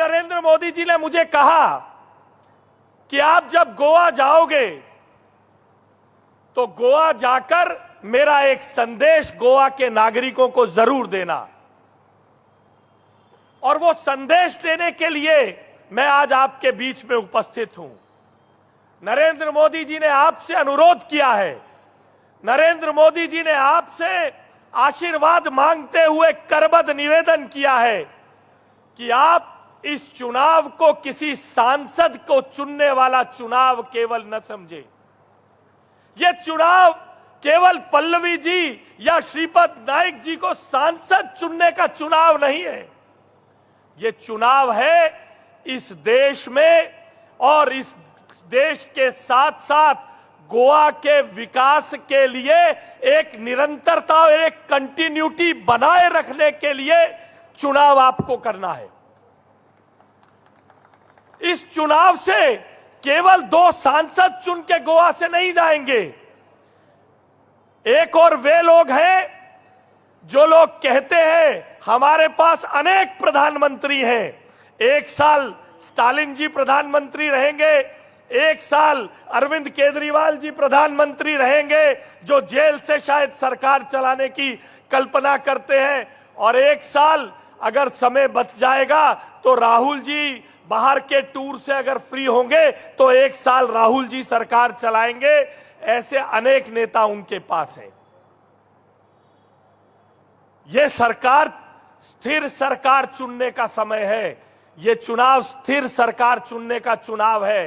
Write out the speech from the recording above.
नरेंद्र मोदी जी ने मुझे कहा कि आप जब गोवा जाओगे तो गोवा जाकर मेरा एक संदेश गोवा के नागरिकों को जरूर देना। और वो संदेश देने के लिए मैं आज आपके बीच में उपस्थित हूं। नरेंद्र मोदी जी ने आपसे अनुरोध किया है, नरेंद्र मोदी जी ने आपसे आशीर्वाद मांगते हुए करबद्ध निवेदन किया है कि आप इस चुनाव को किसी सांसद को चुनने वाला चुनाव केवल न समझे। यह चुनाव केवल पल्लवी जी या श्रीपद नाइक जी को सांसद चुनने का चुनाव नहीं है। यह चुनाव है इस देश में और इस देश के साथ साथ गोवा के विकास के लिए एक निरंतरता और एक कंटिन्यूटी बनाए रखने के लिए चुनाव आपको करना है। इस चुनाव से केवल 2 सांसद चुन के गोवा से नहीं जाएंगे। एक और वे लोग हैं जो लोग कहते हैं हमारे पास अनेक प्रधानमंत्री हैं। एक साल स्टालिन जी प्रधानमंत्री रहेंगे, एक साल अरविंद केजरीवाल जी प्रधानमंत्री रहेंगे जो जेल से शायद सरकार चलाने की कल्पना करते हैं, और एक साल अगर समय बच जाएगा तो राहुल जी बाहर के टूर से अगर फ्री होंगे तो एक साल राहुल जी सरकार चलाएंगे। ऐसे अनेक नेता उनके पास हैं। यह सरकार स्थिर सरकार चुनने का समय है। यह चुनाव स्थिर सरकार चुनने का चुनाव है।